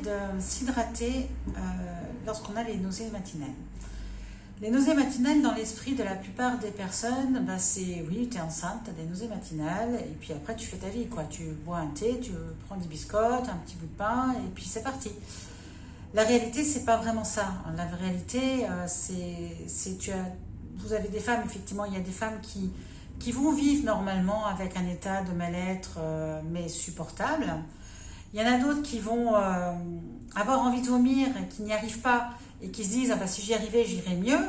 de s'hydrater lorsqu'on a les nausées matinales. Les nausées matinales, dans l'esprit de la plupart des personnes, bah c'est oui, tu es enceinte, tu as des nausées matinales, et puis après tu fais ta vie, quoi. Tu bois un thé, tu prends des biscottes, un petit bout de pain, et puis c'est parti. La réalité, c'est pas vraiment ça. La réalité, vous avez des femmes, effectivement, il y a des femmes qui vont vivre normalement avec un état de mal-être, mais supportable. Il y en a d'autres qui vont avoir envie de vomir et qui n'y arrivent pas et qui se disent « Ah bah, si j'y arrivais, j'irais mieux ».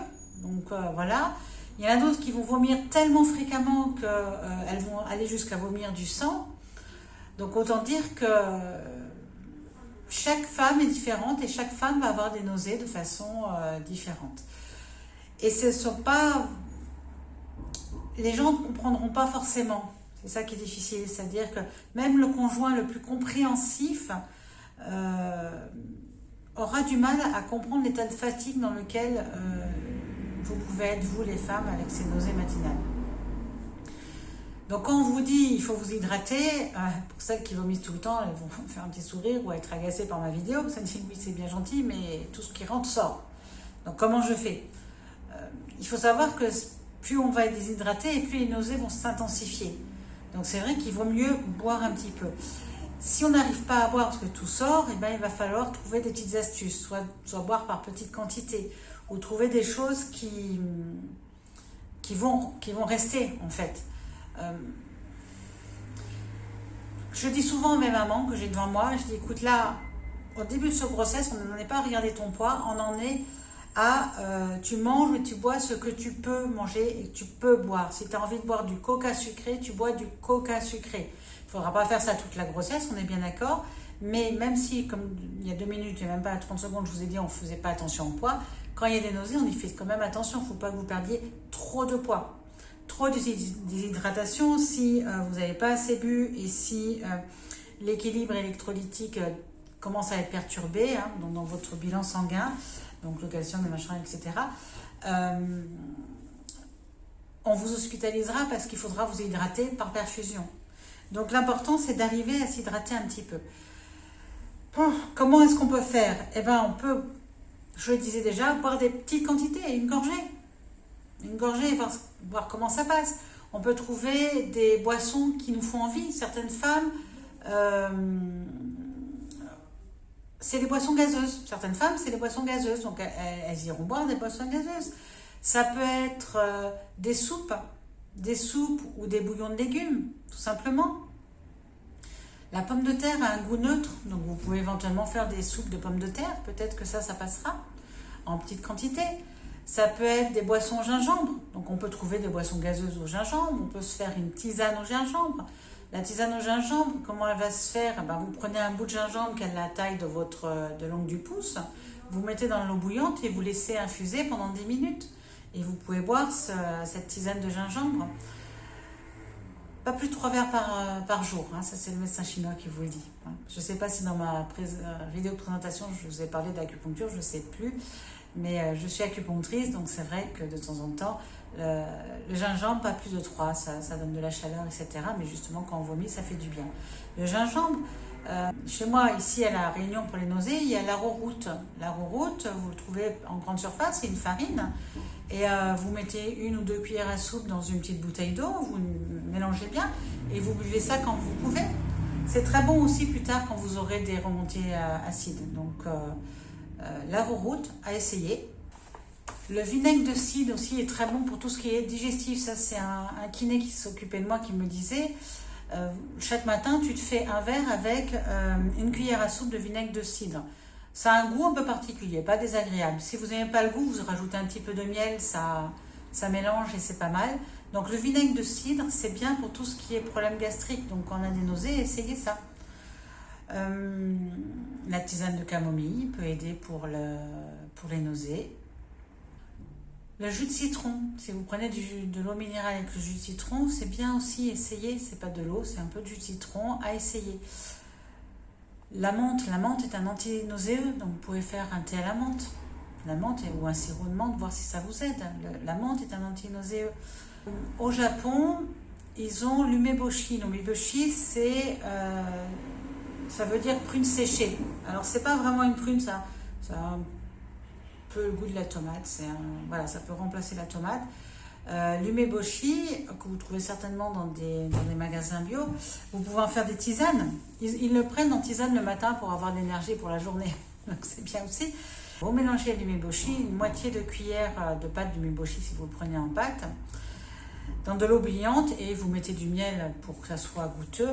Donc voilà. Il y en a d'autres qui vont vomir tellement fréquemment qu'elles vont aller jusqu'à vomir du sang. Donc autant dire que chaque femme est différente et chaque femme va avoir des nausées de façon différente. Et ce ne sont pas... Les gens ne comprendront pas forcément. C'est ça qui est difficile. C'est-à-dire que même le conjoint le plus compréhensif aura du mal à comprendre l'état de fatigue dans lequel vous pouvez être, vous les femmes, avec ces nausées matinales. Donc quand on vous dit il faut vous hydrater, pour celles qui vomissent tout le temps, elles vont faire un petit sourire ou être agacées par ma vidéo, parce qu'elles disent oui c'est bien gentil, mais tout ce qui rentre sort. Donc comment je fais? Il faut savoir que plus on va être déshydraté et plus les nausées vont s'intensifier. Donc c'est vrai qu'il vaut mieux boire un petit peu. Si on n'arrive pas à boire parce que tout sort, eh ben, il va falloir trouver des petites astuces, soit boire par petites quantités, ou trouver des choses qui vont rester en fait. Je dis souvent à mes mamans que j'ai devant moi, je dis écoute là, au début de cette grossesse, on n'en est pas à regarder ton poids, on en est à tu manges et tu bois ce que tu peux manger et que tu peux boire. Si tu as envie de boire du coca sucré, tu bois du coca sucré. Il ne faudra pas faire ça toute la grossesse, on est bien d'accord, mais même si, comme il y a 2 minutes et même pas 30 secondes, je vous ai dit on ne faisait pas attention au poids, quand il y a des nausées, on y fait quand même attention, il ne faut pas que vous perdiez trop de poids. Trop de déshydratation, si vous n'avez pas assez bu et si l'équilibre électrolytique commence à être perturbé, hein, donc dans votre bilan sanguin, donc le calcium, le machin, etc., on vous hospitalisera parce qu'il faudra vous hydrater par perfusion. Donc l'important, c'est d'arriver à s'hydrater un petit peu. Bon, comment est-ce qu'on peut faire? Eh bien, on peut, je le disais déjà, boire des petites quantités, une gorgée. Une gorgée, voir comment ça passe. On peut trouver des boissons qui nous font envie. Certaines femmes, c'est des boissons gazeuses. Certaines femmes, c'est des boissons gazeuses. Donc, elles iront boire des boissons gazeuses. Ça peut être des soupes ou des bouillons de légumes, tout simplement. La pomme de terre a un goût neutre, donc vous pouvez éventuellement faire des soupes de pommes de terre. Peut-être que ça passera en petite quantité. Ça peut être des boissons au gingembre. Donc, on peut trouver des boissons gazeuses au gingembre. On peut se faire une tisane au gingembre. La tisane au gingembre, comment elle va se faire? Ben, vous prenez un bout de gingembre qui a la taille de l'ongle du pouce. Vous mettez dans l'eau bouillante et vous laissez infuser pendant 10 minutes. Et vous pouvez boire cette tisane de gingembre. Pas plus de 3 verres par jour. Hein. Ça, c'est le médecin chinois qui vous le dit. Hein. Je ne sais pas si dans ma vidéo de présentation, je vous ai parlé d'acupuncture. Je ne sais plus. Mais je suis acupunctrice, donc c'est vrai que de temps en temps, le gingembre, pas plus de 3, ça donne de la chaleur, etc. Mais justement, quand on vomit, ça fait du bien. Le gingembre, chez moi, ici à La Réunion, pour les nausées, il y a l'arrowroot. L'arrowroot, vous le trouvez en grande surface, c'est une farine. Et vous mettez 1 ou 2 cuillères à soupe dans une petite bouteille d'eau, vous mélangez bien et vous buvez ça quand vous pouvez. C'est très bon aussi plus tard quand vous aurez des remontées acides. Donc, l'arrowroot à essayer. Le vinaigre de cidre aussi est très bon pour tout ce qui est digestif. Ça, c'est un kiné qui s'occupait de moi qui me disait chaque matin, tu te fais un verre avec 1 cuillère à soupe de vinaigre de cidre. Ça a un goût un peu particulier, pas désagréable. Si vous n'aimez pas le goût, vous rajoutez un petit peu de miel, ça mélange et c'est pas mal. Donc le vinaigre de cidre, c'est bien pour tout ce qui est problème gastrique. Donc quand on a des nausées, essayez ça. La tisane de camomille peut aider pour les nausées. Le jus de citron, si vous prenez de l'eau minérale avec le jus de citron, c'est bien aussi, essayez. C'est pas de l'eau, c'est un peu de jus de citron à essayer. La menthe est un anti-nauséeux, donc vous pouvez faire un thé à la menthe. La menthe ou un sirop de menthe, voir si ça vous aide. La menthe est un anti-nauséeux. Au Japon, ils ont l'umeboshi. L'umeboshi, c'est ça veut dire prune séchée. Alors c'est pas vraiment une prune, ça a un peu le goût de la tomate. Voilà, ça peut remplacer la tomate. L'umeboshi, que vous trouvez certainement dans des magasins bio, vous pouvez en faire des tisanes. Ils le prennent en tisane le matin pour avoir de l'énergie pour la journée. Donc c'est bien aussi. Vous mélangez l'umeboshi, une moitié de cuillère de pâte d'umeboshi si vous le prenez en pâte, dans de l'eau bouillante, et vous mettez du miel pour que ça soit goûteux.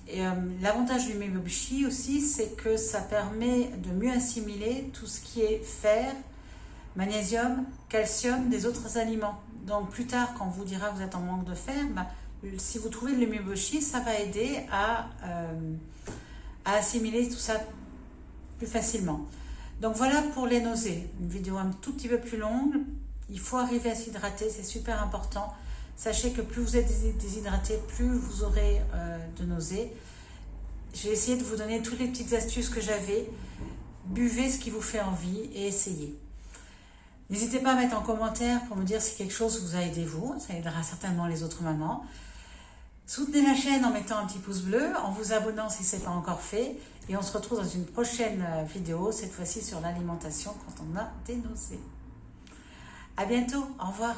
Et l'avantage du umeboshi aussi, c'est que ça permet de mieux assimiler tout ce qui est fer, magnésium, calcium des autres aliments. Donc plus tard, quand on vous dira que vous êtes en manque de fer, si vous trouvez de l'umeboshi, ça va aider à assimiler tout ça plus facilement. Donc voilà pour les nausées. Une vidéo un tout petit peu plus longue. Il faut arriver à s'hydrater, c'est super important. Sachez que plus vous êtes déshydraté, plus vous aurez de nausées. J'ai essayé de vous donner toutes les petites astuces que j'avais. Buvez ce qui vous fait envie et essayez. N'hésitez pas à mettre en commentaire pour me dire si quelque chose vous a aidé vous. Ça aidera certainement les autres mamans. Soutenez la chaîne en mettant un petit pouce bleu, en vous abonnant si ce n'est pas encore fait. Et on se retrouve dans une prochaine vidéo, cette fois-ci sur l'alimentation quand on a des nausées. À bientôt, au revoir.